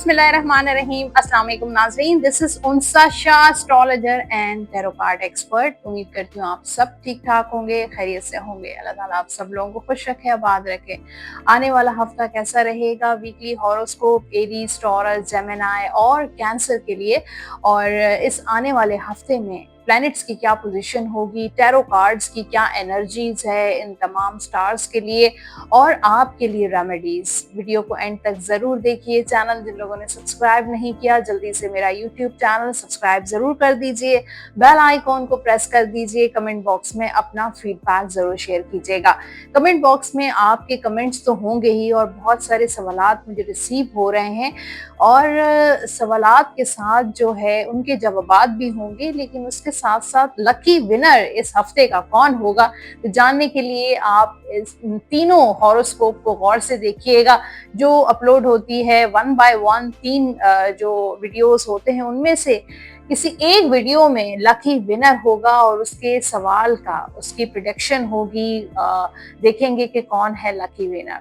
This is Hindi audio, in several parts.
बिस्मिल्लाहिर्रहमानिर्रहीम। अस्सलाम वालेकुम नाज़रीन, this is Unsa Shah, astrologer and tarot card expert. उम्मीद करती हूँ आप सब ठीक ठाक होंगे, खैरियत से होंगे। अल्लाह ताला आप सब लोगों को खुश रखे, आबाद रखे। आने वाला हफ्ता कैसा रहेगा, weekly horoscope Aries, taurus, Gemini और कैंसर के लिए, और इस आने वाले हफ्ते में प्लैनेट्स की क्या पोजीशन होगी, टैरो कार्ड्स की क्या एनर्जीज है इन तमाम स्टार्स के लिए और आपके लिए रेमेडीज। वीडियो को एंड तक जरूर देखिए। चैनल जिन लोगों ने सब्सक्राइब नहीं किया, जल्दी से मेरा यूट्यूब चैनल सब्सक्राइब जरूर कर दीजिए, बेल आइकॉन को प्रेस कर दीजिए, कमेंट बॉक्स में अपना फीडबैक जरूर शेयर कीजिएगा। कमेंट बॉक्स में आपके कमेंट्स तो होंगे ही, और बहुत सारे सवालात मुझे रिसीव हो रहे हैं, और सवालात के साथ जो है उनके जवाबात भी होंगे, लेकिन उसके साथ साथ लकी विनर इस हफ्ते का कौन होगा, तो जानने के लिए आप इस तीनों हॉरोस्कोप को गौर से देखिएगा। जो अपलोड होती है 1 बाय 1 3 जो वीडियोस होते हैं, उनमें से किसी एक वीडियो में लकी विनर होगा और उसके सवाल का उसकी प्रिडिक्शन होगी। देखेंगे कि कौन है लकी विनर।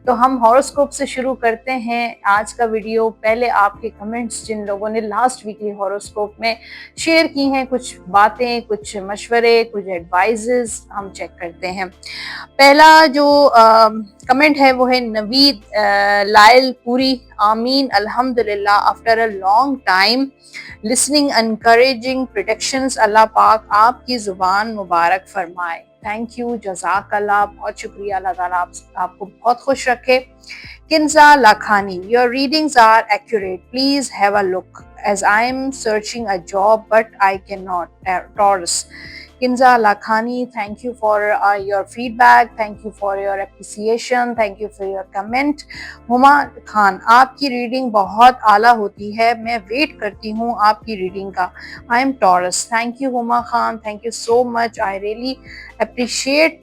तो हम हॉरोस्कोप से शुरू करते हैं आज का वीडियो। पहले आपके कमेंट्स जिन लोगों ने लास्ट वीकली हॉरोस्कोप में शेयर की हैं, कुछ बातें, कुछ मशवरे, कुछ एडवाइजेस हम चेक करते हैं। पहला जो कमेंट है वो है नवीद लायल पूरी। आमीन अल्हम्दुलिल्लाह, after a long time listening, encouraging protections, Allah पाक आपकी जुबान मुबारक फरमाए। थैंक यू, जज़ाकल्लाह, बहुत शुक्रिया। अल्लाह ताला आपको बहुत खुश रखे। Kinza Lakhani, your readings are accurate, please have a look as I am searching a job but I cannot. Taurus. Kinza Lakhani, thank you for your feedback, thank you for your appreciation, thank you for your comment. Huma Khan, आपकी रीडिंग बहुत आला होती है, मैं वेट करती हूँ आपकी रीडिंग का। I am Taurus. Thank you Huma Khan, thank you so much, I really appreciate.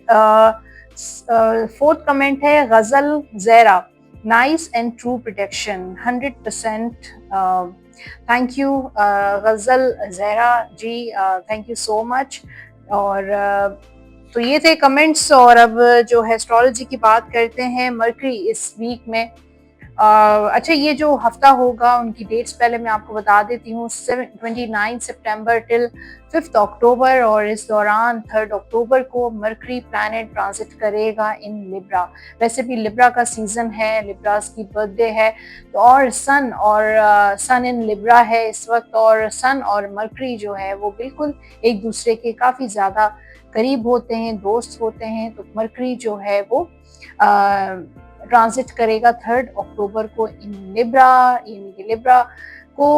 Fourth comment है Ghazal Zehra, nice and true protection, 100%। Thank you Ghazal Zehra ji, thank you so much. और तो ये थे कमेंट्स, और अब जो है एस्ट्रोलॉजी की बात करते हैं। मरकरी इस वीक में अच्छा, ये जो हफ्ता होगा उनकी डेट्स पहले मैं आपको बता देती हूँ। 29 सितंबर टिल 5 अक्टूबर, और इस दौरान 3 अक्टूबर को मरकरी प्लैनेट ट्रांजिट करेगा इन लिब्रा। वैसे भी लिब्रा का सीजन है, लिब्रास की बर्थडे है, तो और सन इन लिब्रा है इस वक्त, और सन और मरकरी जो है वो बिल्कुल एक दूसरे के काफ़ी ज़्यादा करीब होते हैं, दोस्त होते हैं। तो मरकरी जो है वो ट्रांजिट करेगा 3 अक्टूबर को इन लिब्रा, यानी कि लिब्रा को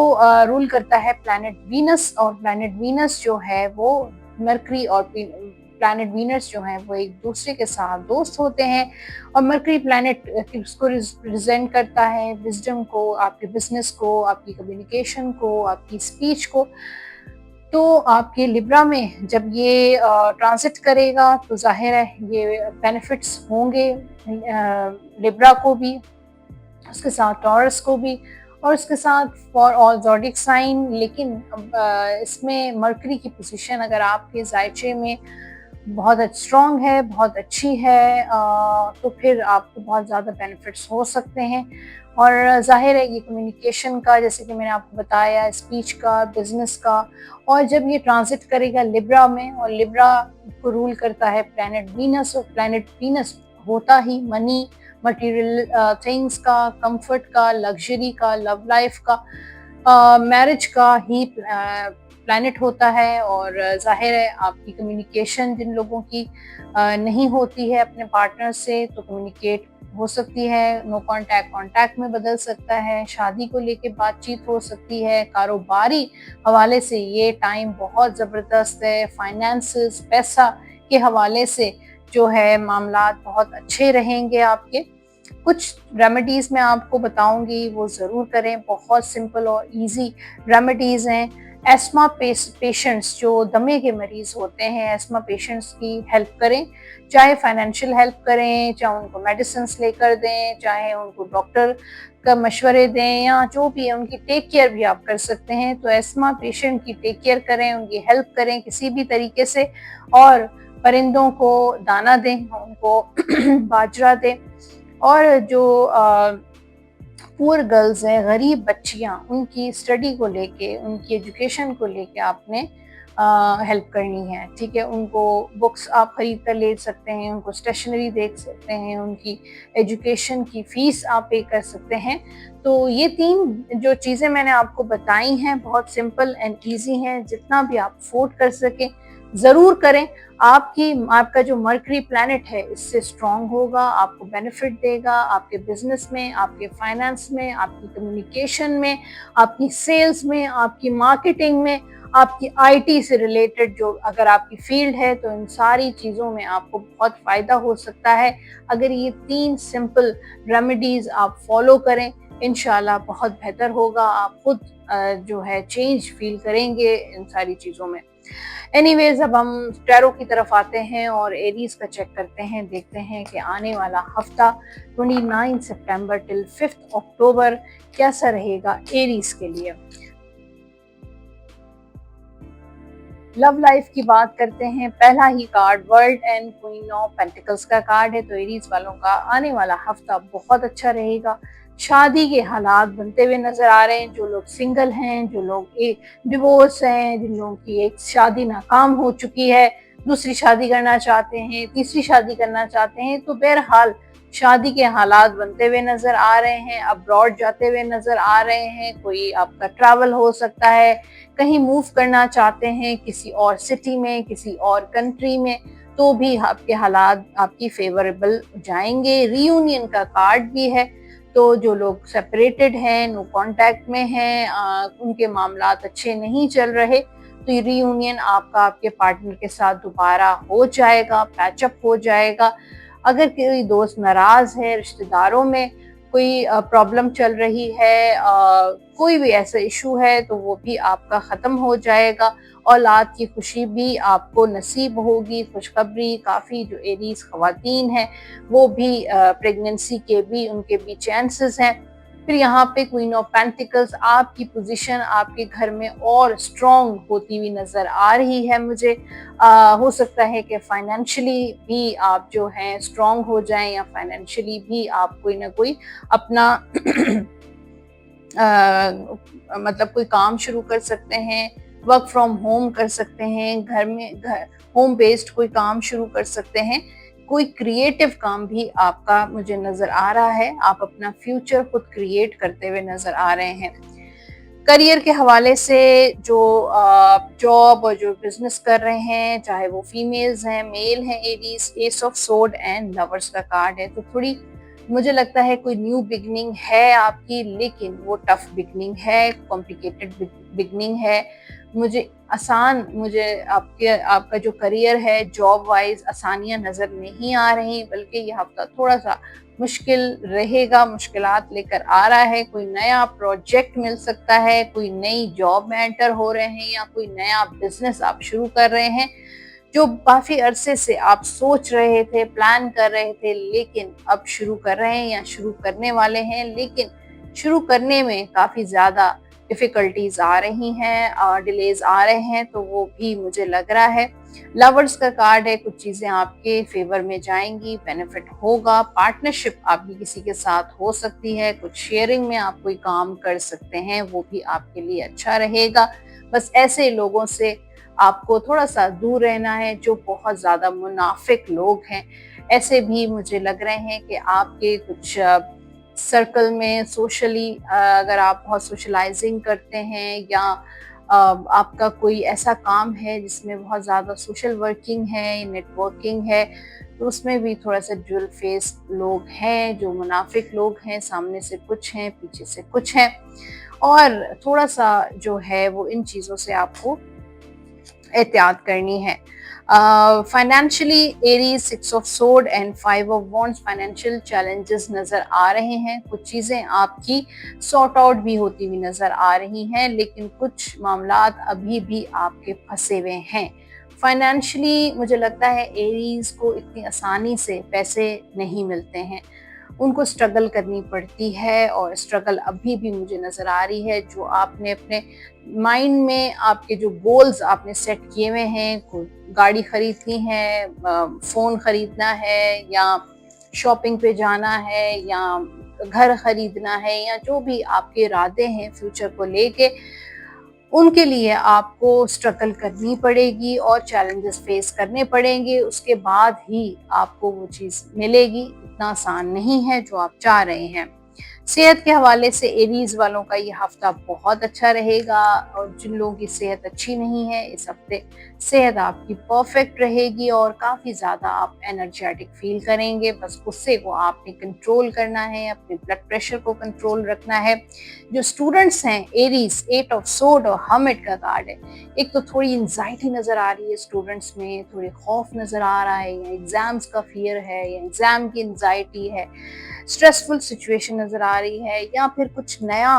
रूल करता है प्लैनेट वीनस, और प्लैनेट वीनस जो है वो मरकरी और प्लैनेट वीनस जो है वो एक दूसरे के साथ दोस्त होते हैं। और मरकरी प्लैनेट उसको रिप्रेजेंट करता है विजडम को, आपके बिजनेस को, आपकी कम्युनिकेशन को, आपकी स्पीच को। तो आपके लिब्रा में जब ये ट्रांजिट करेगा तो जाहिर है ये बेनिफिट्स होंगे लिब्रा को भी, उसके साथ टॉरस को भी, और उसके साथ फॉर ऑल ज़ोडिक साइन। लेकिन इसमें मरकरी की पोजीशन अगर आपके जायचे में बहुत स्ट्रॉन्ग है, बहुत अच्छी है, तो फिर आपको बहुत ज़्यादा बेनिफिट्स हो सकते हैं। और जाहिर है ये कम्युनिकेशन का, जैसे कि मैंने आपको बताया, स्पीच का, बिजनेस का। और जब ये ट्रांजिट करेगा लिब्रा में, और लिब्रा को रूल करता है प्लैनेट वीनस, और प्लैनेट वीनस होता ही मनी, मटेरियल थिंग्स का, कंफर्ट का, लग्जरी का, लव लाइफ का, मैरिज का ही प्लैनेट होता है। और जाहिर है आपकी कम्युनिकेशन जिन लोगों की नहीं होती है अपने पार्टनर से, तो कम्युनिकेट हो सकती है, नो कांटेक्ट कांटेक्ट में बदल सकता है, शादी को लेके बातचीत हो सकती है, कारोबारी हवाले से ये टाइम बहुत ज़बरदस्त है, फाइनेंसेस, पैसा के हवाले से जो है मामलात बहुत अच्छे रहेंगे आपके। कुछ रेमेडीज़ मैं आपको बताऊंगी, वो ज़रूर करें, बहुत सिंपल और इजी रेमेडीज़ हैं। एस्मा पेशेंट्स जो दमे के मरीज़ होते हैं, एस्मा पेशेंट्स की हेल्प करें, चाहे फाइनेंशियल हेल्प करें, चाहे उनको मेडिसिन लेकर दें, चाहे उनको डॉक्टर का मशवरे दें, या जो भी है उनकी टेक केयर भी आप कर सकते हैं। तो एस्मा पेशेंट की टेक केयर करें, उनकी हेल्प करें किसी भी तरीके से, और परिंदों को दाना दें, उनको बाजरा दें। और जो पुअर गर्ल्स हैं, गरीब बच्चियां, उनकी स्टडी को लेके, उनकी एजुकेशन को लेके आपने हेल्प करनी है। ठीक है, उनको बुक्स आप खरीद कर ले सकते हैं, उनको स्टेशनरी दे सकते हैं, उनकी एजुकेशन की फीस आप पे कर सकते हैं। तो ये 3 जो चीज़ें मैंने आपको बताई हैं बहुत सिंपल एंड ईजी हैं, जितना भी आप अफोर्ड कर सकें ज़रूर करें। आपका जो मर्करी प्लैनेट है इससे स्ट्रांग होगा, आपको बेनिफिट देगा आपके बिजनेस में, आपके फाइनेंस में, आपकी कम्युनिकेशन में, आपकी सेल्स में, आपकी मार्केटिंग में, आपकी आईटी से रिलेटेड जो अगर आपकी फील्ड है तो इन सारी चीज़ों में आपको बहुत फ़ायदा हो सकता है। अगर ये 3 सिंपल रेमेडीज़ आप फॉलो करें, इंशाल्लाह बहुत बेहतर होगा। आप खुद जो है चेंज फील करेंगे इन सारी चीज़ों में। एनीवेज, अब हम टैरो की तरफ आते हैं और एरीज का चेक करते हैं, देखते हैं कि आने वाला हफ्ता 29 सितंबर टिल 5 अक्टूबर कैसा रहेगा एरीज के लिए। लव लाइफ की बात करते हैं। पहला ही card world and queen of pentacles का कार्ड है, तो एरीज वालों का आने वाला हफ्ता बहुत अच्छा रहेगा। शादी के हालात बनते हुए नजर आ रहे हैं। जो लोग सिंगल हैं, जो लोग एक डिवोर्स हैं, जिन लोगों की एक शादी नाकाम हो चुकी है, दूसरी शादी करना चाहते हैं, तीसरी शादी करना चाहते हैं, तो बहरहाल शादी के हालात बनते हुए नजर आ रहे हैं। अब्रॉड जाते हुए नजर आ रहे हैं। कोई आपका ट्रैवल हो सकता है, कहीं मूव करना चाहते हैं किसी और सिटी में, किसी और कंट्री में, तो भी आपके हालात आपकी फेवरेबल जाएंगे। रीयूनियन का कार्ड भी है, तो जो लोग सेपरेटेड हैं, नो कांटेक्ट में हैं, उनके मामलात अच्छे नहीं चल रहे, तो ये रीयूनियन आपका आपके पार्टनर के साथ दोबारा हो जाएगा, पैचअप हो जाएगा। अगर कोई दोस्त नाराज है, रिश्तेदारों में कोई प्रॉब्लम चल रही है, कोई भी ऐसा इशू है, तो वो भी आपका ख़त्म हो जाएगा। औलाद की खुशी भी आपको नसीब होगी। खुशखबरी काफ़ी जो एरीज ख़वातीन हैं वो भी प्रेगनेंसी के भी उनके भी चांसेस हैं। फिर यहाँ पे क्वीन ऑफ पेंटिकल्स, आपकी पोजीशन आपके घर में और स्ट्रॉन्ग होती हुई नज़र आ रही है मुझे। हो सकता है कि फाइनेंशियली भी आप जो हैं स्ट्रॉन्ग हो जाएं, या फाइनेंशियली भी आप कोई ना कोई अपना मतलब कोई काम शुरू कर सकते हैं, वर्क फ्रॉम होम कर सकते हैं, घर होम बेस्ड कोई काम शुरू कर सकते हैं। कोई क्रिएटिव काम भी आपका मुझे नजर आ रहा है। आप अपना फ्यूचर खुद क्रिएट करते हुए नजर आ रहे हैं। करियर के हवाले से जो जॉब और जो बिजनेस कर रहे हैं, चाहे वो फीमेल्स हैं, मेल हैं, Aries, S of sword and lovers का कार्ड है, तो थोड़ी मुझे लगता है कोई न्यू बिगनिंग है आपकी, लेकिन वो टफ बिगनिंग है, कॉम्प्लिकेटेड बिगनिंग है। मुझे आपका जो करियर है जॉब वाइज आसानियां नजर नहीं आ रही, बल्कि ये हफ्ता थोड़ा सा मुश्किल रहेगा, मुश्किलात लेकर आ रहा है। कोई नया प्रोजेक्ट मिल सकता है, कोई नई जॉब में एंटर हो रहे हैं, या कोई नया बिजनेस आप शुरू कर रहे हैं जो काफी अरसे से आप सोच रहे थे, प्लान कर रहे थे, लेकिन अब शुरू कर रहे हैं या शुरू करने वाले हैं, लेकिन शुरू करने में काफी ज्यादा डिफिकल्टीज आ रही हैं और डिलेज आ रहे हैं, तो वो भी मुझे लग रहा है। लवर्स का कार्ड है, कुछ चीजें आपके फेवर में जाएंगी, बेनिफिट होगा। पार्टनरशिप आपकी किसी के साथ हो सकती है, कुछ शेयरिंग में आप कोई काम कर सकते हैं, वो भी आपके लिए अच्छा रहेगा। बस ऐसे लोगों से आपको थोड़ा सा दूर रहना है जो बहुत ज्यादा मुनाफिक लोग हैं। ऐसे भी मुझे लग रहे हैं कि आपके कुछ सर्कल में सोशली अगर आप बहुत सोशलाइजिंग करते हैं, या आपका कोई ऐसा काम है जिसमें बहुत ज़्यादा सोशल वर्किंग है, नेटवर्किंग है, तो उसमें भी थोड़ा सा ड्यूल फेस लोग हैं, जो मुनाफिक लोग हैं, सामने से कुछ हैं, पीछे से कुछ हैं, और थोड़ा सा जो है वो इन चीज़ों से आपको एहतियात करनी है। Financially Aries 6 of sword and 5 of wands, financial challenges नजर आ रहे हैं। कुछ चीजें आपकी सॉर्ट आउट भी होती हुई नजर आ रही हैं, लेकिन कुछ मामलात अभी भी आपके फंसे हुए हैं। फाइनेंशियली मुझे लगता है एरीज को इतनी आसानी से पैसे नहीं मिलते हैं, उनको स्ट्रगल करनी पड़ती है, और स्ट्रगल अभी भी मुझे नज़र आ रही है। जो आपने अपने माइंड में आपके जो गोल्स आपने सेट किए हुए हैं, गाड़ी खरीदनी है, फ़ोन ख़रीदना है, या शॉपिंग पे जाना है, या घर खरीदना है या जो भी आपके इरादे हैं फ्यूचर को लेके, उनके लिए आपको स्ट्रगल करनी पड़ेगी और चैलेंजेस फेस करने पड़ेंगे, उसके बाद ही आपको वो चीज़ मिलेगी। इतना आसान नहीं है जो आप चाह रहे हैं। सेहत के हवाले से एरीज वालों का ये हफ्ता बहुत अच्छा रहेगा, और जिन लोगों की सेहत अच्छी नहीं है इस हफ्ते सेहत आपकी परफेक्ट रहेगी और काफ़ी ज़्यादा आप एनर्जेटिक फील करेंगे। बस गुस्से को आपने कंट्रोल करना है, अपने ब्लड प्रेशर को कंट्रोल रखना है। जो स्टूडेंट्स हैं एरीज, एट ऑफ सोड और हर्मिट का कार्ड है, एक तो थोड़ी एंजाइटी नज़र आ रही है स्टूडेंट्स में, थोड़ी खौफ नज़र आ रहा है, या एग्ज़ाम्स का फियर है, या एग्ज़ाम की एंजाइटी है, स्ट्रेसफुल सिचुएशन नज़र आ रही है, या फिर कुछ नया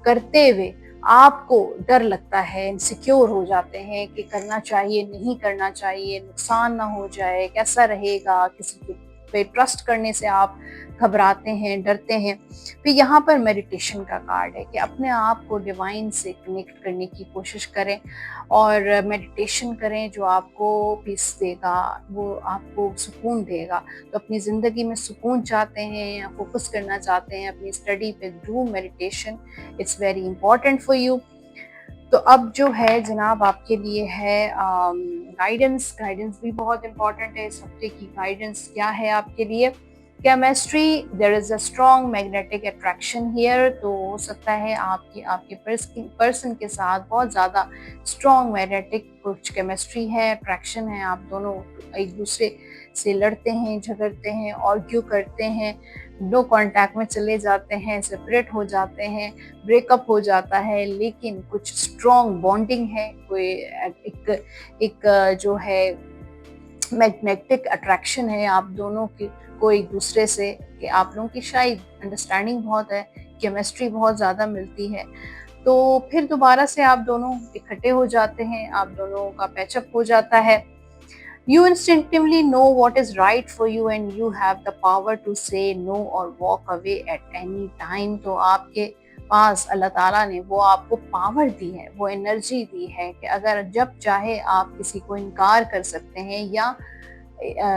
करते हुए आपको डर लगता है, इनसिक्योर हो जाते हैं कि करना चाहिए, नहीं करना चाहिए, नुकसान ना हो जाए, कैसा रहेगा, किसी पे ट्रस्ट करने से आप घबराते हैं, डरते हैं। फिर यहाँ पर मेडिटेशन का कार्ड है कि अपने आप को डिवाइन से कनेक्ट करने की कोशिश करें और मेडिटेशन करें, जो आपको पीस देगा, वो आपको सुकून देगा। तो अपनी ज़िंदगी में सुकून चाहते हैं या फोकस करना चाहते हैं अपनी स्टडी पे, do meditation, it's very important for you. तो अब जो है जनाब आपके लिए है गाइडेंस। गाइडेंस भी बहुत इंपॉर्टेंट है। इस हफ्ते की गाइडेंस क्या है आपके लिए? Chemistry, there is a strong magnetic attraction here. तो हो सकता है आपके पर्सन के साथ बहुत ज़्यादा स्ट्रॉन्ग मैग्नेटिक कुछ केमिस्ट्री है, अट्रैक्शन है। आप दोनों एक दूसरे से लड़ते हैं, झगड़ते हैं, आर्ग्यू करते हैं, नो कांटेक्ट में चले जाते हैं, सेपरेट हो जाते हैं, ब्रेकअप हो जाता है, लेकिन कुछ स्ट्रॉन्ग बॉन्डिंग है, कोई एक जो है मैग्नेटिक अट्रैक्शन है आप दोनों की को एक दूसरे से, कि आप लोगों की शायद अंडरस्टैंडिंग बहुत है, केमिस्ट्री बहुत ज़्यादा मिलती है। तो फिर दोबारा से आप दोनों इकट्ठे हो जाते हैं, आप दोनों का पैचअप हो जाता है। You instinctively know what is right for you and you have the power to say no or walk away at any time। तो आपके पास अल्लाह ताला ने वो आपको पावर दी है, वो एनर्जी दी है कि अगर जब चाहे आप किसी को इनकार कर सकते हैं या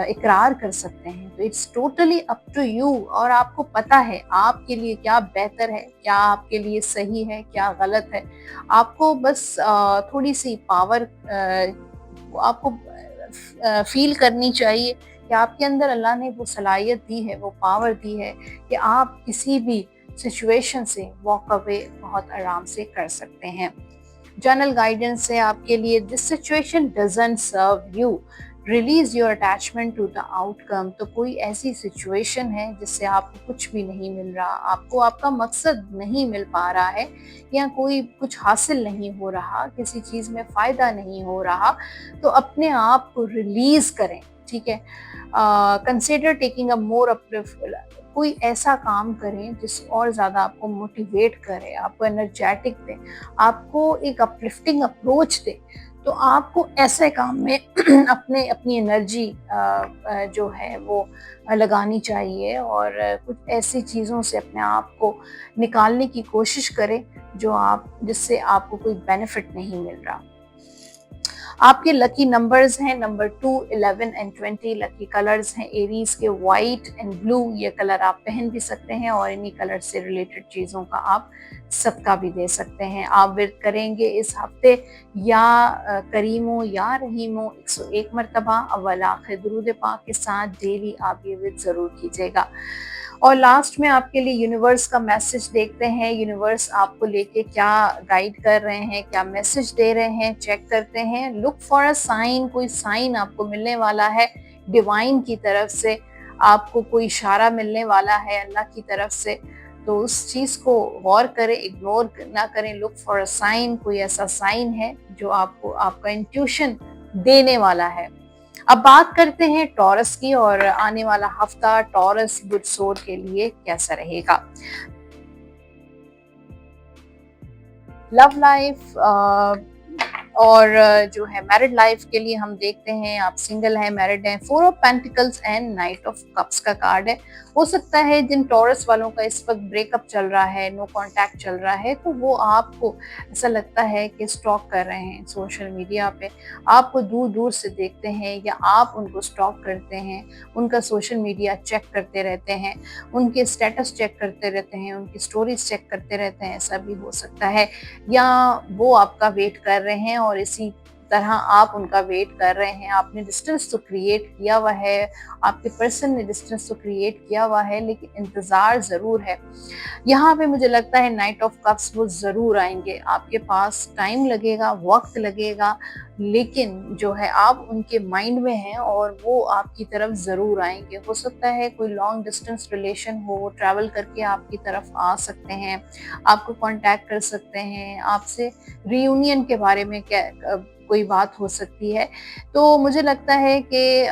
इकरार कर सकते हैं। तो it's totally up to you, और आपको पता है आपके लिए क्या बेहतर है, क्या आपके लिए सही है, क्या गलत है। आपको बस थोड़ी सी पावर आपको फील करनी चाहिए कि आपके अंदर अल्लाह ने वो सलाहियत दी है, वो पावर दी है कि आप किसी भी सिचुएशन से वॉक अवे बहुत आराम से कर सकते हैं। जनरल गाइडेंस है आपके लिए, this situation doesn't serve you, release your attachment to the outcome. तो कोई ऐसी सिचुएशन है जिससे आपको कुछ भी नहीं मिल रहा, आपको आपका मकसद नहीं मिल पा रहा है, या कोई कुछ हासिल नहीं हो रहा, किसी चीज़ में फ़ायदा नहीं हो रहा, तो अपने आप को रिलीज़ करें। ठीक है, consider taking a more uplift, कोई ऐसा काम करें जिस और ज़्यादा आपको मोटिवेट करे, आपको एनर्जेटिक दे, आपको एक अपलिफ्टिंग अप्रोच दे। तो आपको ऐसे काम में अपनी एनर्जी जो है वो लगानी चाहिए, और कुछ ऐसी चीज़ों से अपने आप को निकालने की कोशिश करें जिससे आपको कोई बेनिफिट नहीं मिल रहा। आपके लकी नंबर्स हैं नंबर 2, 11 एंड 20। लकी कलर्स हैं एरीज के वाइट एंड ब्लू, ये कलर आप पहन भी सकते हैं और इन्हीं कलर से रिलेटेड चीज़ों का आप सदका भी दे सकते हैं। आप विर्द करेंगे इस हफ्ते या करीमो या रहीमो 101 मरतबा अव्वल आखिर दुरूद पाक के साथ डेली आप ये विर्द ज़रूर कीजिएगा। और लास्ट में आपके लिए यूनिवर्स का मैसेज देखते हैं, यूनिवर्स आपको लेके क्या गाइड कर रहे हैं, क्या मैसेज दे रहे हैं, चेक करते हैं। लुक फॉर अ साइन, कोई साइन आपको मिलने वाला है डिवाइन की तरफ से, आपको कोई इशारा मिलने वाला है अल्लाह की तरफ से। तो उस चीज़ को गौर करें, इग्नोर ना करें। लुक फॉर अ साइन, कोई ऐसा साइन है जो आपको आपका इंट्यूशन देने वाला है। अब बात करते हैं टॉरस की, और आने वाला हफ्ता टॉरस गुड सोर के लिए कैसा रहेगा। लव लाइफ, और जो है मैरिड लाइफ के लिए हम देखते हैं आप सिंगल हैं, मैरिड हैं, 4 of pentacles and night of cups का कार्ड है। हो सकता है जिन टॉरस वालों का इस वक्त ब्रेकअप चल रहा है, नो कांटेक्ट चल रहा है, तो वो आपको ऐसा लगता है कि स्टॉक कर रहे हैं सोशल मीडिया पे, आपको दूर दूर से देखते हैं या आप उनको स्टॉक करते हैं, उनका सोशल मीडिया चेक करते रहते हैं, उनके स्टेटस चेक करते रहते हैं, उनकी स्टोरीज चेक करते रहते हैं, ऐसा भी हो सकता है। या वो आपका वेट कर रहे हैं और इसी तरह आप उनका वेट कर रहे हैं। आपने डिस्टेंस तो क्रिएट किया हुआ है, आपके पर्सन ने डिस्टेंस तो क्रिएट किया हुआ है, लेकिन इंतजार जरूर है। यहाँ पे मुझे लगता है नाइट ऑफ कप्स वो जरूर आएंगे आपके पास, टाइम लगेगा, वक्त लगेगा, लेकिन जो है आप उनके माइंड में हैं और वो आपकी तरफ जरूर आएंगे। हो सकता है कोई लॉन्ग डिस्टेंस रिलेशन हो, ट्रैवल करके आपकी तरफ आ सकते हैं, आपको कांटेक्ट कर सकते हैं, आपसे रियूनियन के बारे में क्या कोई बात हो सकती है। तो मुझे लगता है कि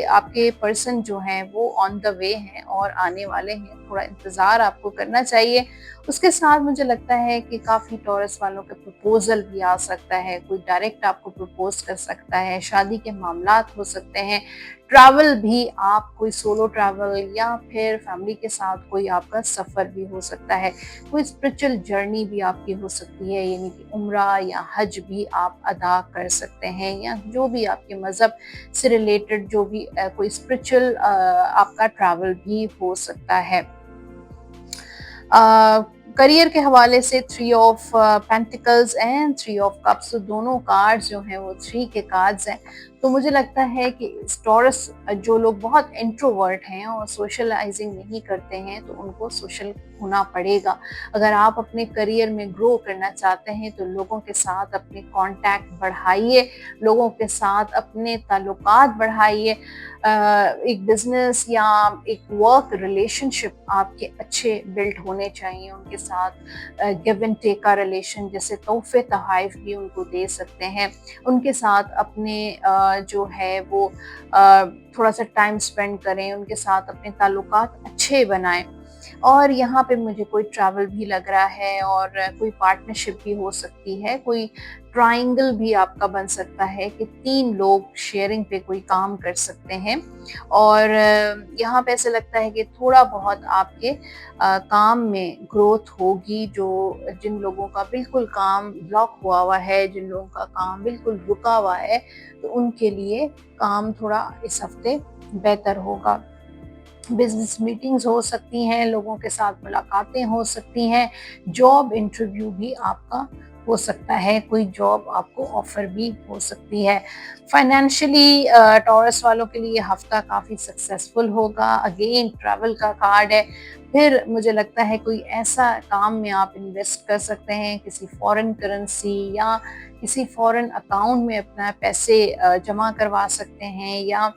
आपके पर्सन जो हैं वो ऑन द वे हैं और आने वाले हैं, थोड़ा इंतज़ार आपको करना चाहिए। उसके साथ मुझे लगता है कि काफ़ी टॉरस वालों का प्रपोज़ल भी आ सकता है, कोई डायरेक्ट आपको प्रपोज़ कर सकता है, शादी के मामलात हो सकते हैं, ट्रैवल भी, आप कोई सोलो ट्रैवल या फिर फैमिली के साथ कोई आपका सफ़र भी हो सकता है, कोई स्पिरिचुअल जर्नी भी आपकी हो सकती है, यानी कि उम्रा या हज भी आप अदा कर सकते हैं, या जो भी आपके मज़हब से रिलेटेड जो भी कोई स्पिरिचुअल आपका ट्रैवल भी हो सकता है। करियर के हवाले से 3 of pentacles and 3 of cups, दोनों कार्ड्स जो हैं वो 3 के कार्ड्स हैं। तो मुझे लगता है कि टॉरस जो लोग बहुत इंट्रोवर्ट हैं और सोशलाइजिंग नहीं करते हैं, तो उनको सोशल होना पड़ेगा। अगर आप अपने करियर में ग्रो करना चाहते हैं तो लोगों के साथ अपने कांटेक्ट बढ़ाइए, लोगों के साथ अपने ताल्लुकात बढ़ाइए। एक बिजनेस या एक वर्क रिलेशनशिप आपके अच्छे बिल्ड होने चाहिए उनके साथ। गिव एंड टेक का रिलेशन, जैसे तोहफे तोहफ़ भी उनको दे सकते हैं, उनके साथ अपने जो है वो थोड़ा सा टाइम स्पेंड करें, उनके साथ अपने ताल्लुकात अच्छे बनाएं। और यहाँ पे मुझे कोई ट्रैवल भी लग रहा है और कोई पार्टनरशिप भी हो सकती है, कोई ट्रायंगल भी आपका बन सकता है कि 3 लोग शेयरिंग पे कोई काम कर सकते हैं। और यहाँ पे ऐसा लगता है कि थोड़ा बहुत आपके काम में ग्रोथ होगी। जो जिन लोगों का बिल्कुल काम ब्लॉक हुआ है, जिन लोगों का काम बिल्कुल रुका हुआ है, तो उनके लिए काम थोड़ा इस हफ्ते बेहतर होगा। बिजनेस मीटिंग्स हो सकती हैं, लोगों के साथ मुलाकातें हो सकती हैं, जॉब इंटरव्यू भी आपका हो सकता है, कोई जॉब आपको ऑफर भी हो सकती है। फाइनेंशियली टॉरस वालों के लिए हफ्ता काफ़ी सक्सेसफुल होगा। अगेन ट्रैवल का कार्ड है। फिर मुझे लगता है कोई ऐसा काम में आप इन्वेस्ट कर सकते हैं, किसी फॉरेन करेंसी या किसी फॉरेन अकाउंट में अपना पैसे जमा करवा सकते हैं, या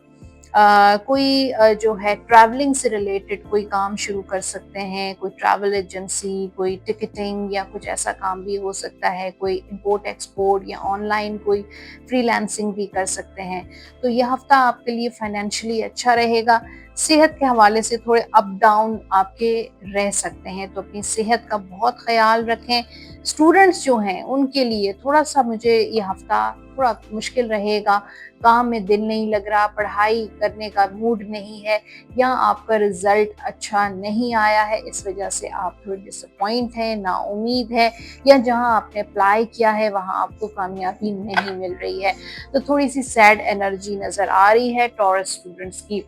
कोई जो है ट्रैवलिंग से रिलेटेड कोई काम शुरू कर सकते हैं, कोई ट्रैवल एजेंसी, कोई टिकटिंग या कुछ ऐसा काम भी हो सकता है, कोई इंपोर्ट एक्सपोर्ट या ऑनलाइन कोई फ्रीलांसिंग भी कर सकते हैं। तो यह हफ्ता आपके लिए फाइनेंशियली अच्छा रहेगा। सेहत के हवाले से थोड़े अप डाउन आपके रह सकते हैं, तो अपनी सेहत का बहुत ख्याल रखें। स्टूडेंट्स जो हैं उनके लिए थोड़ा सा मुझे ये हफ्ता थोड़ा मुश्किल रहेगा, काम में दिल नहीं लग रहा, पढ़ाई करने का मूड नहीं है, या आपका रिजल्ट अच्छा नहीं आया है, इस वजह से आप थोड़े डिसअपॉइंट हैं, नाउम्मीद है, या जहां आपने अप्लाई किया है वहां आपको कामयाबी नहीं मिल रही है, तो थोड़ी सी सैड एनर्जी नजर आ रही है टॉरस स्टूडेंट्स की।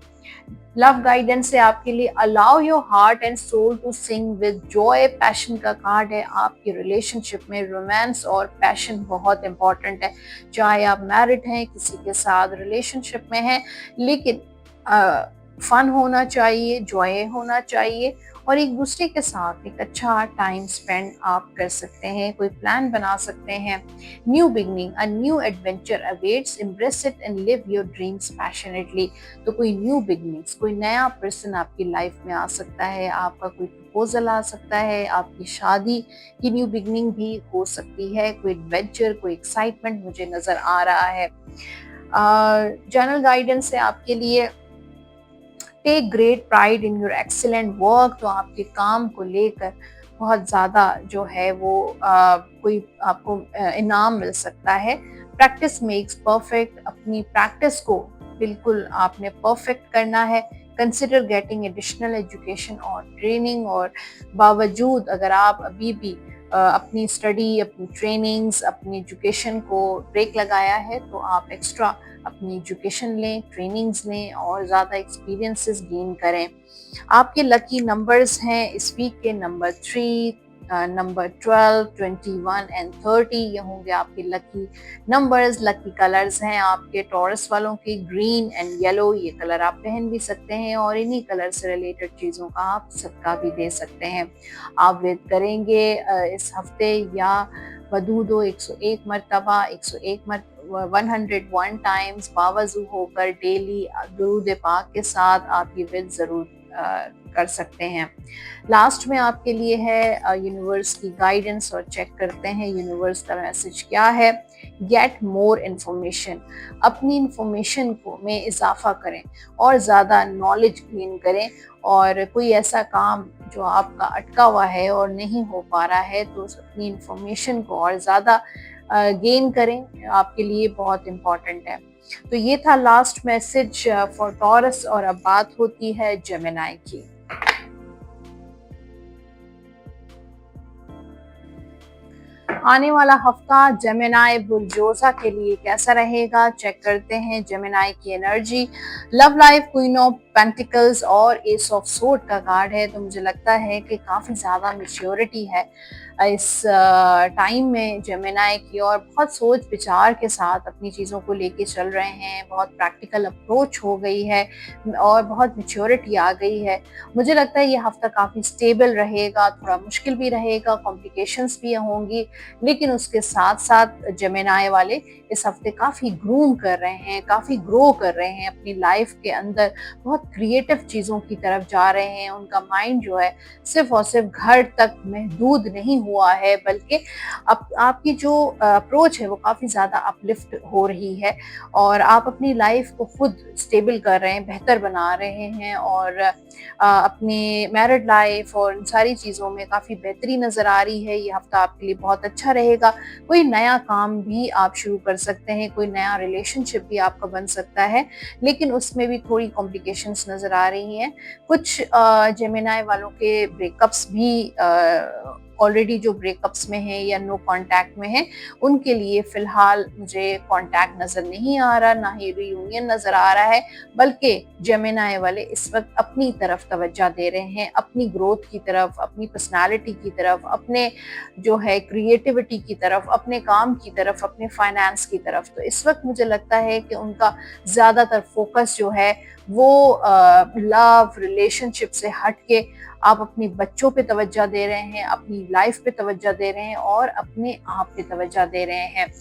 लव गाइडेंस है आपके लिए, allow your heart and soul to sing with joy, passion का कार्ड है। आपकी रिलेशनशिप में रोमांस और पैशन बहुत इंपॉर्टेंट है, चाहे आप मैरिड हैं, किसी के साथ रिलेशनशिप में हैं, लेकिन फन होना चाहिए, जॉय होना चाहिए, और एक दूसरे के साथ एक अच्छा टाइम स्पेंड आप कर सकते हैं, कोई प्लान बना सकते हैं। New beginning, a new adventure awaits, embrace it and live your dreams passionately. तो कोई न्यू बिगनिंग्स, कोई नया पर्सन आपकी लाइफ में आ सकता है, आपका कोई प्रपोजल आ सकता है, आपकी शादी की न्यू बिगनिंग भी हो सकती है, कोई एडवेंचर, कोई एक्साइटमेंट मुझे नजर आ रहा है। जनरल गाइडेंस है आपके लिए, take great pride in your excellent work, तो आपके काम को लेकर बहुत ज़्यादा जो है वो कोई आपको इनाम मिल सकता है। प्रैक्टिस मेक्स परफेक्ट, अपनी प्रैक्टिस को बिल्कुल आपने परफेक्ट करना है। कंसिडर गेटिंग एडिशनल एजुकेशन और ट्रेनिंग, और बावजूद अगर आप अभी भी अपनी स्टडी, अपनी ट्रेनिंग्स, अपनी एजुकेशन को ब्रेक लगाया है, तो आप एक्स्ट्रा अपनी एजुकेशन लें, ट्रेनिंग्स लें और ज़्यादा एक्सपीरियंसेस गेन करें। आपके लकी नंबर्स हैं इस वीक के नंबर 3, नंबर 12, 21 एंड 30। ये होंगे आपके लकी नंबर्स। लकी कलर्स हैं आपके टॉरस वालों के ग्रीन एंड येलो। ये कलर आप पहन भी सकते हैं और इन्हीं कलर से रिलेटेड चीज़ों का आप सदका भी दे सकते हैं। आप वेद करेंगे इस हफ्ते या वदूदो 101 मरतबा, 101 टाइम्स बावजू होकर डेली दुरूद पाक के साथ आप ये विद ज़रूर कर सकते हैं। लास्ट में आपके लिए है यूनिवर्स की गाइडेंस, और चेक करते हैं यूनिवर्स का मैसेज क्या है। गेट मोर इन्फॉर्मेशन, अपनी इंफॉर्मेशन को में इजाफा करें और ज़्यादा नॉलेज गेन करें। और कोई ऐसा काम जो आपका अटका हुआ है और नहीं हो पा रहा है, तो अपनी इंफॉर्मेशन को और ज़्यादा गेन करें, आपके लिए बहुत इम्पॉर्टेंट है। तो ये था लास्ट मैसेज फॉर टॉरस, और अब बात होती है जेमिनी की। आने वाला हफ्ता जेमिनी बुलजोजा के लिए कैसा रहेगा, चेक करते हैं जेमिनी की energy. Love life, queen of pentacles और एस ऑफ सोर्ड का कार्ड है, तो मुझे लगता है कि काफ़ी ज़्यादा मैच्योरिटी है इस टाइम में जेमिनी की, और बहुत सोच विचार के साथ अपनी चीज़ों को लेके चल रहे हैं। बहुत प्रैक्टिकल अप्रोच हो गई है और बहुत मैच्योरिटी आ गई है। मुझे लगता है ये हफ्ता काफ़ी स्टेबल रहेगा, थोड़ा मुश्किल भी रहेगा, कॉम्प्लिकेशंस भी होंगी, लेकिन उसके साथ साथ जेमिनी वाले इस हफ्ते काफ़ी ग्रूम कर रहे हैं, काफ़ी ग्रो कर रहे हैं अपनी लाइफ के अंदर, बहुत क्रिएटिव चीज़ों की तरफ जा रहे हैं। उनका माइंड जो है सिर्फ और सिर्फ घर तक महदूद नहीं हुआ है, बल्कि आपकी जो अप्रोच है वो काफ़ी ज़्यादा अपलिफ्ट हो रही है, और आप अपनी लाइफ को खुद स्टेबल कर रहे हैं, बेहतर बना रहे हैं, और अपनी मैरिड लाइफ और इन सारी चीज़ों में काफ़ी बेहतरी नज़र आ रही है। ये हफ्ता आपके लिए बहुत अच्छा रहेगा। कोई नया काम भी आप शुरू कर सकते हैं, कोई नया रिलेशनशिप भी आपका बन सकता है, लेकिन उसमें भी थोड़ी कॉम्प्लिकेशंस नज़र आ रही हैं। कुछ जेमिनी वालों के ब्रेकअप्स भी ऑलरेडी जो ब्रेकअप्स में हैं या नो कांटेक्ट में हैं, उनके लिए फ़िलहाल मुझे कांटेक्ट नज़र नहीं आ रहा, ना ही रियूनियन नज़र आ रहा है, बल्कि जेमिनी वाले इस वक्त अपनी तरफ तवज्जो दे रहे हैं, अपनी ग्रोथ की तरफ, अपनी पर्सनालिटी की तरफ, अपने जो है क्रिएटिविटी की तरफ, अपने काम की तरफ, अपने फाइनेंस की तरफ। तो इस वक्त मुझे लगता है कि उनका ज़्यादातर फोकस जो है वो लव रिलेशनशिप से हट के आप अपने बच्चों पे तवज्जो दे रहे हैं, अपनी लाइफ पे तवज्जो दे रहे हैं और अपने आप पे तवज्जो दे रहे हैं।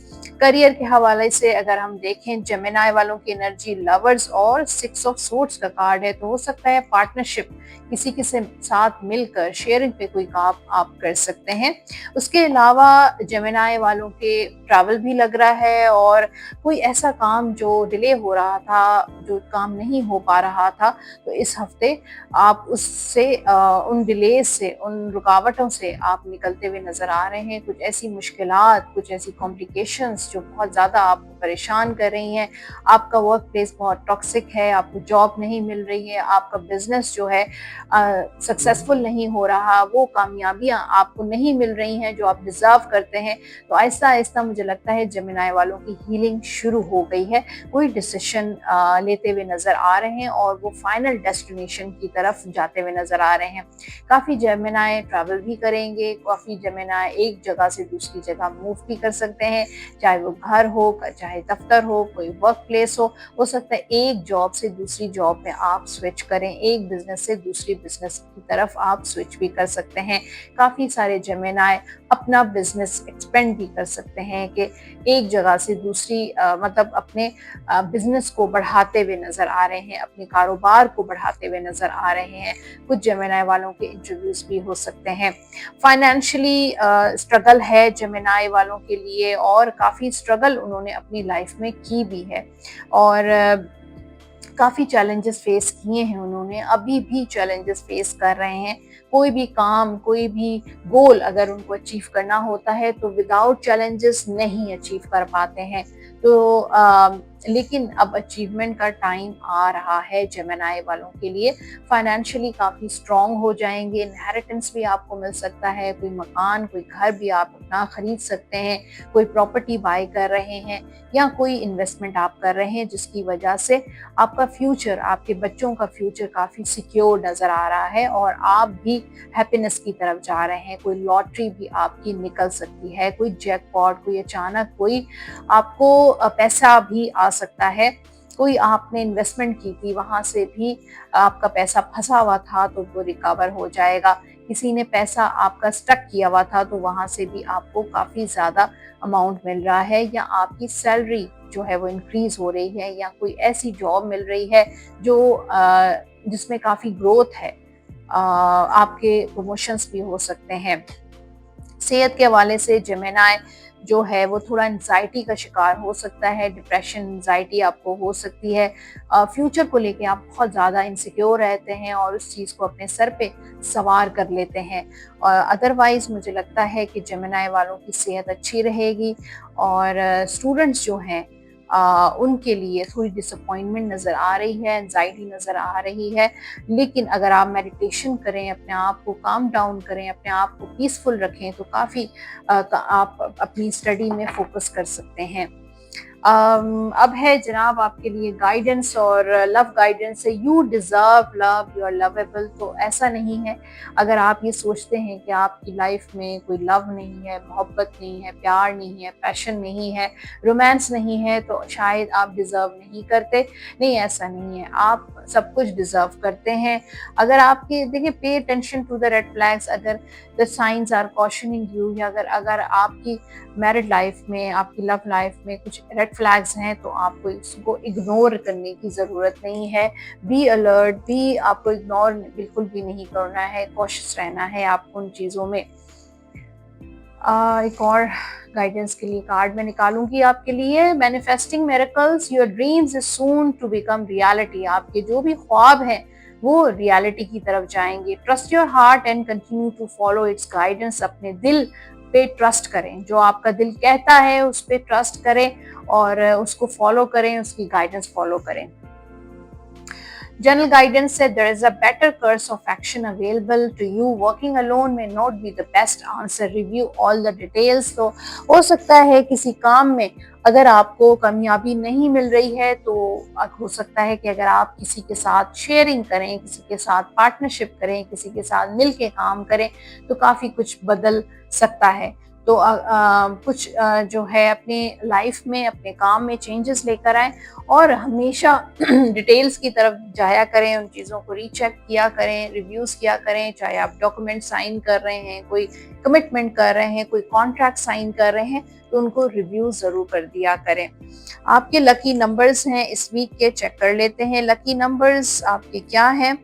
करियर के हवाले से अगर हम देखें, जेमिनी वालों की एनर्जी लवर्स और 6 ऑफ सोर्ड्स का कार्ड है, तो हो सकता है पार्टनरशिप, किसी के साथ मिलकर शेयरिंग पे कोई काम आप कर सकते हैं। उसके अलावा जेमिनी वालों के ट्रैवल भी लग रहा है, और कोई ऐसा काम जो डिले हो रहा था, जो काम नहीं हो पा रहा था, तो इस हफ्ते आप उससे उन डिलेज से, उन रुकावटों से आप निकलते हुए नजर आ रहे हैं। कुछ ऐसी मुश्किलात, कुछ ऐसी कॉम्प्लिकेशंस जो बहुत ज़्यादा आपको परेशान कर रही हैं, आपका वर्क प्लेस बहुत टॉक्सिक है, आपको जॉब नहीं मिल रही है, आपका बिजनेस जो है सक्सेसफुल नहीं हो रहा, वो कामयाबियां आपको नहीं मिल रही हैं जो आप डिजर्व करते हैं, तो आहिस्ता आहिस्ता मुझे लगता है जेमिनी वालों की हीलिंग शुरू हो गई है। कोई डिसीजन लेते हुए नजर आ रहे हैं और वो फाइनल डेस्टिनेशन की तरफ जाते हुए नजर आ रहे हैं। काफ़ी जेमिनी ट्रैवल भी करेंगे, काफ़ी जेमिनी एक जगह से दूसरी जगह मूव भी कर सकते हैं, चाहे वो घर हो, चाहे दफ्तर हो, कोई वर्क प्लेस हो सकता है एक जॉब से दूसरी जॉब में आप स्विच करें, एक बिजनेस से दूसरी बिजनेस की तरफ आप स्विच भी कर सकते हैं। काफ़ी सारे जेमिनी अपना बिजनेस एक्सपेंड भी कर सकते हैं कि एक जगह से दूसरी मतलब अपने बिजनेस को बढ़ाते हुए नजर आ रहे हैं, अपने कारोबार को बढ़ाते हुए नजर आ रहे हैं। कुछ जेमिनी वालों के इंटरव्यूज भी हो सकते हैं। फाइनेंशियली स्ट्रगल है जेमिनी वालों के लिए, और काफ़ी स्ट्रगल उन्होंने अपनी लाइफ में की भी है, और काफ़ी चैलेंजेस फेस किए हैं उन्होंने, अभी भी चैलेंजेस फेस कर रहे हैं। कोई भी काम, कोई भी गोल अगर उनको अचीव करना होता है तो विदाउट चैलेंजेस नहीं अचीव कर पाते हैं। तो लेकिन अब अचीवमेंट का टाइम आ रहा है जेमिनी वालों के लिए। फाइनेंशियली काफ़ी स्ट्रांग हो जाएंगे, इनहेरिटेंस भी आपको मिल सकता है, कोई मकान, कोई घर भी आप अपना खरीद सकते हैं, कोई प्रॉपर्टी बाय कर रहे हैं या कोई इन्वेस्टमेंट आप कर रहे हैं जिसकी वजह से आपका फ्यूचर, आपके बच्चों का फ्यूचर काफ़ी सिक्योर नज़र आ रहा है और आप भी हैप्पीनेस की तरफ जा रहे हैं। कोई लॉटरी भी आपकी निकल सकती है, कोई जैकपॉट, कोई अचानक कोई आपको पैसा भी आ सकता है। कोई आपने इन्वेस्टमेंट की थी, वहां से भी आपका पैसा फंसा हुआ था तो वो रिकवर हो जाएगा। किसी ने पैसा आपका स्टक किया हुआ था तो वहां से भी आपको काफी ज्यादा अमाउंट मिल रहा है, या आपकी सैलरी जो है वो इंक्रीज हो रही है, या कोई ऐसी जॉब मिल रही है जो जिसमें काफी ग्रोथ है। आपके प्रमोशंस भी हो सकते हैं। सेहत के हवाले से जेमिनी जो है वो थोड़ा एंजाइटी का शिकार हो सकता है, डिप्रेशन, एंजाइटी आपको हो सकती है। फ्यूचर को लेके आप बहुत ज़्यादा इनसिक्योर रहते हैं और उस चीज़ को अपने सर पे सवार कर लेते हैं। और अदरवाइज़ मुझे लगता है कि जेमिनी वालों की सेहत अच्छी रहेगी। और स्टूडेंट्स जो हैं उनके लिए थोड़ी डिसअपॉइंटमेंट नज़र आ रही है, एंजाइटी नज़र आ रही है। लेकिन अगर आप मेडिटेशन करें, अपने आप को काम डाउन करें, अपने आप को पीसफुल रखें तो काफ़ी आप अपनी स्टडी में फोकस कर सकते हैं। अब है जनाब आपके लिए गाइडेंस और लव गाइडेंस है। You deserve love, you are lovable. तो ऐसा नहीं है, अगर आप ये सोचते हैं कि आपकी लाइफ में कोई लव नहीं है, मोहब्बत नहीं है, प्यार नहीं है, पैशन नहीं है, रोमांस नहीं है, तो शायद आप डिजर्व नहीं करते। नहीं, ऐसा नहीं है, आप सब कुछ डिजर्व करते हैं। अगर आपके देखिए, pay attention to the red flags, अगर the signs are cautioning you, या अगर आपकी मैरिड लाइफ में, आपकी लव लाइफ में कुछ रेड फ्लैग्स हैं तो आपको इसको इग्नोर करने की ज़रूरत नहीं है। बी अलर्ट, भी आपको इग्नोर बिल्कुल भी नहीं करना है, कॉशियस रहना है आपको उन चीज़ों में। एक और गाइडेंस के लिए कार्ड मैं निकालूंगी आपके लिए। Manifesting miracles, your dreams is soon to become reality. आपके जो भी ख्वाब हैं वो रियलिटी की तरफ जाएंगे। Trust your heart and continue to follow its guidance. अपने दिल पे ट्रस्ट करें, जो आपका दिल कहता है उस पे ट्रस्ट करें और उसको फॉलो करें, उसकी गाइडेंस फॉलो करें। General guidance said there is a better course of action available to you. Working alone may not be the best answer. Review all the details. तो हो सकता है किसी काम में अगर आपको कामयाबी नहीं मिल रही है तो हो सकता है कि अगर आप किसी के साथ शेयरिंग करें, किसी के साथ पार्टनरशिप करें, किसी के साथ मिल के काम करें तो काफ़ी कुछ बदल सकता है। तो कुछ जो है अपने लाइफ में, अपने काम में चेंजेस लेकर आए और हमेशा डिटेल्स की तरफ जाया करें, उन चीज़ों को रीचेक किया करें, रिव्यूज़ किया करें। चाहे आप डॉक्यूमेंट साइन कर रहे हैं, कोई कमिटमेंट कर रहे हैं, कोई कॉन्ट्रैक्ट साइन कर रहे हैं तो उनको रिव्यू ज़रूर कर दिया करें। आपके लकी नंबर्स हैं इस वीक के, चेक कर लेते हैं। लकी नंबर्स आपके क्या हैं?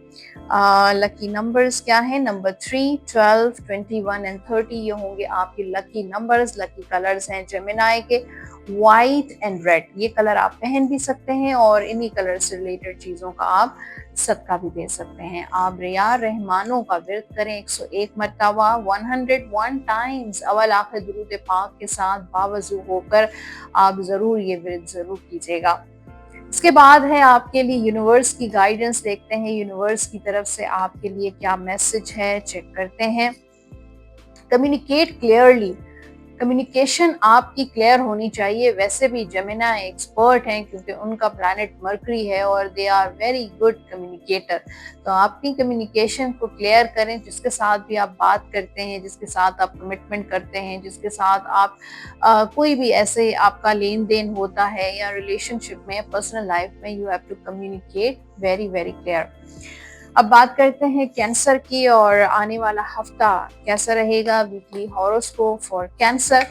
लकी नंबर्स क्या है? नंबर 3, 12, 21 एंड 30 ये होंगे आपके लकी नंबर्स। लकी कलर्स हैं जेमिनी के व्हाइट एंड रेड। ये कलर आप पहन भी सकते हैं और इन्हीं कलर से रिलेटेड चीज़ों का आप सदका भी दे सकते हैं। आप रिया रहमानों का विर्द करें 101 मरतबा, 101 टाइम्स अवल आखिर दुरूद पाक के साथ बावजू होकर आप ज़रूर ये विर्द ज़रूर कीजिएगा। इसके बाद है आपके लिए यूनिवर्स की गाइडेंस। देखते हैं यूनिवर्स की तरफ से आपके लिए क्या मैसेज है, चेक करते हैं। Communicate clearly. कम्युनिकेशन आपकी क्लियर होनी चाहिए। वैसे भी जेमिनी एक्सपर्ट हैं क्योंकि उनका प्लैनेट मरकरी है और they are very good communicator. तो आपकी कम्युनिकेशन को क्लियर करें। जिसके साथ भी आप बात करते हैं, जिसके साथ आप कमिटमेंट करते हैं, जिसके साथ आप कोई भी ऐसे आपका लेन देन होता है या रिलेशनशिप में, पर्सनल लाइफ में, you have to communicate very very clear. अब बात करते हैं कैंसर की और आने वाला हफ्ता कैसा रहेगा। Weekly horoscope for cancer.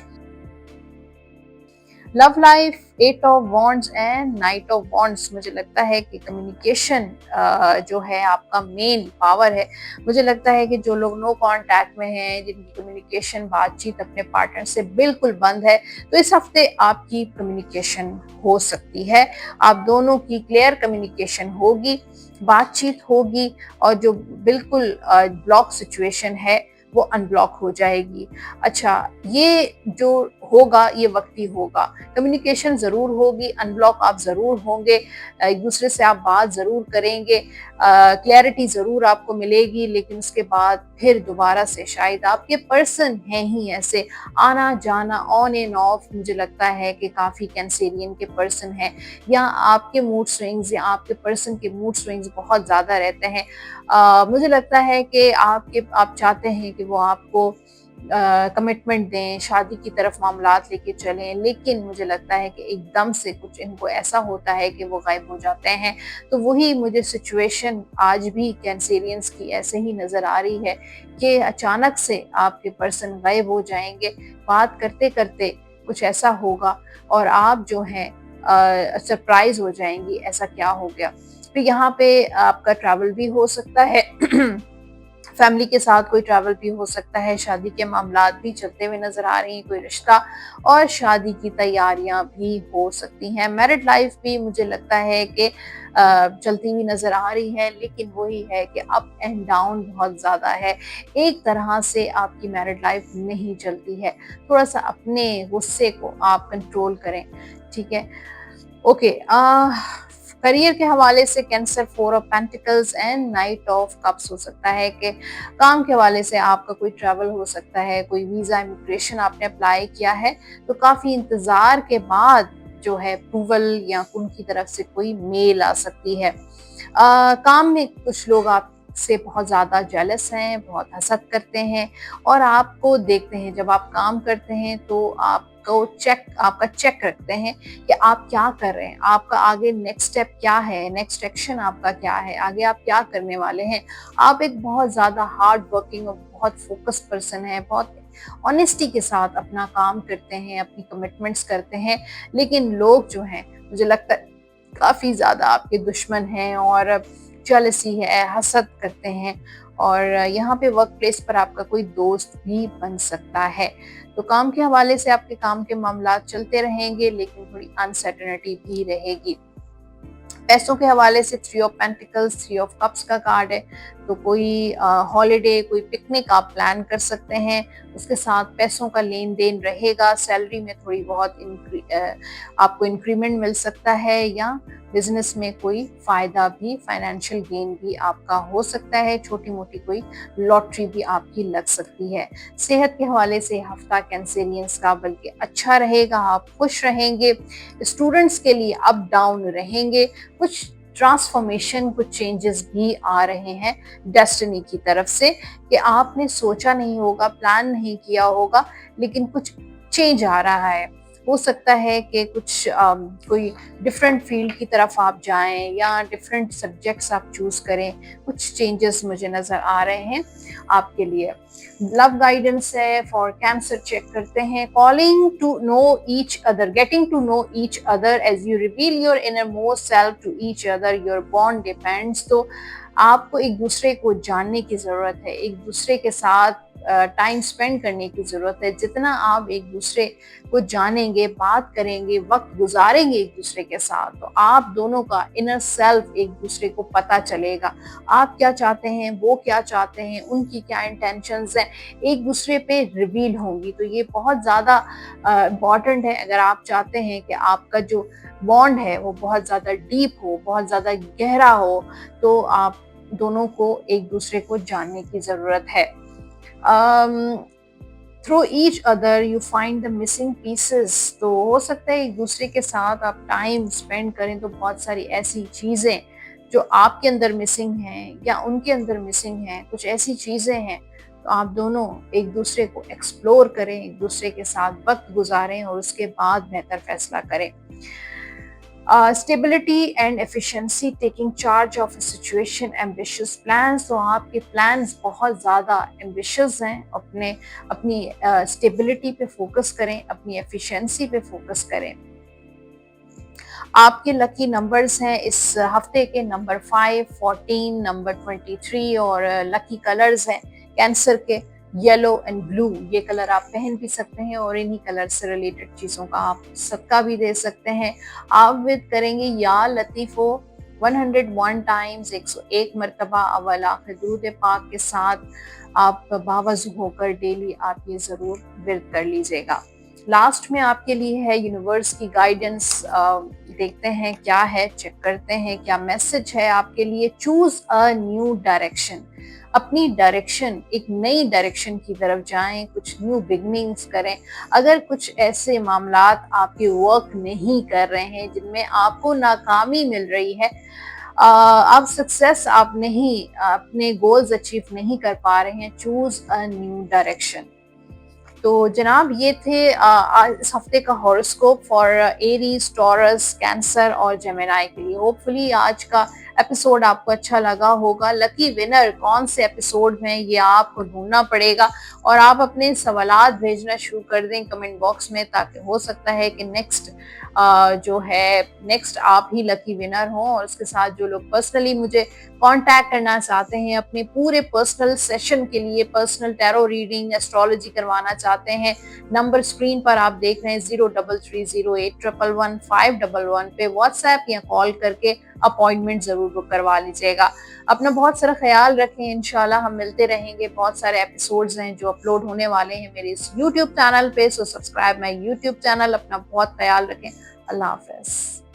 Love life 8 of wands and night of wands, मुझे लगता है कि कम्युनिकेशन जो है आपका मेन पावर है। मुझे लगता है कि जो लोग नो कांटेक्ट में हैं, जिनकी कम्युनिकेशन बातचीत अपने पार्टनर से बिल्कुल बंद है, तो इस हफ्ते आपकी कम्युनिकेशन हो सकती है। आप दोनों की क्लियर कम्युनिकेशन होगी, बातचीत होगी, और जो बिल्कुल ब्लॉक सिचुएशन है वो अनब्लॉक हो जाएगी। अच्छा, ये जो होगा ये वक्ती होगा, कम्युनिकेशन जरूर होगी, अनब्लॉक आप जरूर होंगे, एक दूसरे से आप बात जरूर करेंगे, क्लैरिटी जरूर आपको मिलेगी, लेकिन उसके बाद फिर दोबारा से शायद आपके पर्सन हैं ही ऐसे, आना जाना ऑन एंड ऑफ, मुझे लगता है कि काफी कैंसेरियन के पर्सन हैं, या आपके मूड स्विंग्स या आपके पर्सन के मूड स्विंग्स बहुत ज्यादा रहते हैं। मुझे लगता है कि आप चाहते हैं कि वो आपको कमिटमेंट दें, शादी की तरफ मामलात लेके चलें, लेकिन मुझे लगता है कि एकदम से कुछ इनको ऐसा होता है कि वो गायब हो जाते हैं। तो वही मुझे सिचुएशन आज भी कैंसेरियंस की ऐसे ही नज़र आ रही है कि अचानक से आपके पर्सन गायब हो जाएंगे, बात करते करते कुछ ऐसा होगा और आप जो हैं सरप्राइज हो जाएंगी, ऐसा क्या हो गया। तो यहाँ पे आपका ट्रैवल भी हो सकता है फैमिली के साथ कोई ट्रैवल भी हो सकता है, शादी के मामलात भी चलते हुए नजर आ रही हैं, कोई रिश्ता और शादी की तैयारियां भी हो सकती हैं। मैरिड लाइफ भी मुझे लगता है कि चलती हुई नजर आ रही है, लेकिन वही है कि अप एंड डाउन बहुत ज्यादा है, एक तरह से आपकी मैरिड लाइफ नहीं चलती है। थोड़ा सा अपने गुस्से को आप कंट्रोल करें, ठीक है। ओके, करियर के हवाले से cancer 4 of pentacles and night of cups हो सकता है कि काम के हवाले से आपका कोई ट्रैवल हो सकता है, कोई वीजा इमिग्रेशन आपने अप्लाई किया है, तो काफी इंतजार के बाद जो है अप्रूवल या उनकी तरफ से कोई मेल आ सकती है। काम में कुछ लोग आपसे बहुत ज़्यादा जेलस हैं, बहुत हसद करते हैं और आपको देखते हैं जब आप काम करते हैं तो आपका चेक रखते हैं कि आप क्या कर रहे हैं, आपका आगे नेक्स्ट स्टेप क्या है, नेक्स्ट एक्शन आपका क्या है, आगे आप क्या करने वाले हैं। आप एक बहुत ज़्यादा हार्ड वर्किंग और बहुत फोकस पर्सन है, बहुत ऑनेस्टी के साथ अपना काम करते हैं, अपनी कमिटमेंट्स करते हैं, लेकिन लोग जो हैं मुझे लगता है काफ़ी ज़्यादा आपके दुश्मन हैं और जेलसी है, हसद करते हैं, और यहाँ पे वर्क प्लेस पर आपका कोई दोस्त भी बन सकता है। तो काम के हवाले से आपके काम के मामलात चलते रहेंगे, लेकिन थोड़ी अनसर्टेनिटी भी रहेगी। पैसों के हवाले से 3 ऑफ पेंटिकल्स 3 ऑफ कप्स का कार्ड है, तो कोई हॉलिडे, कोई पिकनिक आप प्लान कर सकते हैं, उसके साथ पैसों का लेन देन रहेगा, सैलरी में थोड़ी बहुत आपको इंक्रीमेंट मिल सकता है, या बिजनेस में कोई फायदा भी, फाइनेंशियल गेन भी आपका हो सकता है, छोटी मोटी कोई लॉटरी भी आपकी लग सकती है। सेहत के हवाले से हफ्ता कैंसेरियंस का बल्कि अच्छा रहेगा, आप खुश रहेंगे। स्टूडेंट्स के लिए अप डाउन रहेंगे, कुछ ट्रांसफॉर्मेशन, कुछ चेंजेस भी आ रहे हैं डेस्टिनी की तरफ से, कि आपने सोचा नहीं होगा, प्लान नहीं किया होगा, लेकिन कुछ चेंज आ रहा है। हो सकता है कि कुछ कोई डिफरेंट फील्ड की तरफ आप जाएं या डिफरेंट सब्जेक्ट्स आप चूज करें, कुछ चेंजेस मुझे नजर आ रहे हैं आपके लिए। लव गाइडेंस है फॉर कैंसर, चेक करते हैं। Calling to know each other, getting to know each other as you reveal your inner most self to each other, your bond depends. तो आपको एक दूसरे को जानने की जरूरत है, एक दूसरे के साथ टाइम स्पेंड करने की जरूरत है। जितना आप एक दूसरे को जानेंगे, बात करेंगे, वक्त गुजारेंगे एक दूसरे के साथ, तो आप दोनों का इनर सेल्फ एक दूसरे को पता चलेगा। आप क्या चाहते हैं, वो क्या चाहते हैं, उनकी क्या इंटेंशंस हैं, एक दूसरे पे रिवील होंगी। तो ये बहुत ज़्यादा इम्पॉर्टेंट है अगर आप चाहते हैं कि आपका जो बॉन्ड है वो बहुत ज़्यादा डीप हो, बहुत ज़्यादा गहरा हो, तो आप दोनों को एक दूसरे को जानने की ज़रूरत है। Through each other you find the missing pieces. तो हो सकता है एक दूसरे के साथ आप टाइम स्पेंड करें तो बहुत सारी ऐसी चीज़ें जो आपके अंदर मिसिंग हैं या उनके अंदर मिसिंग हैं, कुछ ऐसी चीज़ें हैं, तो आप दोनों एक दूसरे को एक्सप्लोर करें, एक दूसरे के साथ वक्त गुजारें और उसके बाद बेहतर फैसला करें। Stability and efficiency, taking charge of situation, ambitious plans. तो आपके प्लान्स बहुत ज़्यादा एम्बिशियस हैं। अपनी स्टेबिलिटी पे फोकस करें, अपनी एफिशिएंसी पे फोकस करें। आपके लकी नंबर्स हैं इस हफ्ते के नंबर 5, 14, नंबर 23 और लकी कलर्स हैं कैंसर के येलो एंड ब्लू। ये कलर आप पहन भी सकते हैं और इन्हीं कलर से रिलेटेड चीज़ों का आप सदका भी दे सकते हैं। आप विद करेंगे या लतीफ़ो 101 टाइम्स, 101 मरतबा अव्वल आखिर दुरूद पाक के साथ आप बावज़ू होकर डेली आप ये ज़रूर विर्द कर लीजिएगा। लास्ट में आपके लिए है यूनिवर्स की गाइडेंस। देखते हैं क्या है, चेक करते हैं क्या मैसेज है आपके लिए। चूज अ न्यू डायरेक्शन, अपनी डायरेक्शन, एक नई डायरेक्शन की तरफ जाएं, कुछ न्यू बिगनिंग्स करें। अगर कुछ ऐसे मामलात आपके वर्क नहीं कर रहे हैं जिनमें आपको नाकामी मिल रही है, आप सक्सेस आप नहीं अपने गोल्स अचीव नहीं कर पा रहे हैं, चूज अ न्यू डायरेक्शन। तो जनाब ये थे इस हफ्ते का horoscope for Aries, taurus, cancer और जेमिनी के लिए। होपफुली आज का एपिसोड आपको अच्छा लगा होगा। लकी विनर कौन से एपिसोड में ये आपको ढूंढना पड़ेगा और आप अपने सवालात भेजना शुरू कर दें कमेंट बॉक्स में, ताकि हो सकता है कि नेक्स्ट आप ही लकी विनर हो। और उसके साथ जो लोग पर्सनली मुझे कांटेक्ट करना चाहते हैं अपने पूरे पर्सनल सेशन के लिए, पर्सनल टैरो रीडिंग, एस्ट्रोलॉजी करवाना चाहते हैं, नंबर स्क्रीन पर आप देख रहे हैं 0330811511 पे व्हाट्सएप या कॉल करके अपॉइंटमेंट जरूर बुक करवा लीजिएगा। अपना बहुत सारा ख्याल रखें। इंशाल्लाह हम मिलते रहेंगे। बहुत सारे एपिसोड्स हैं जो अपलोड होने वाले हैं मेरे इस यूट्यूब चैनल पे, so subscribe my YouTube channel. अपना बहुत ख्याल रखें। अल्लाह हाफिज।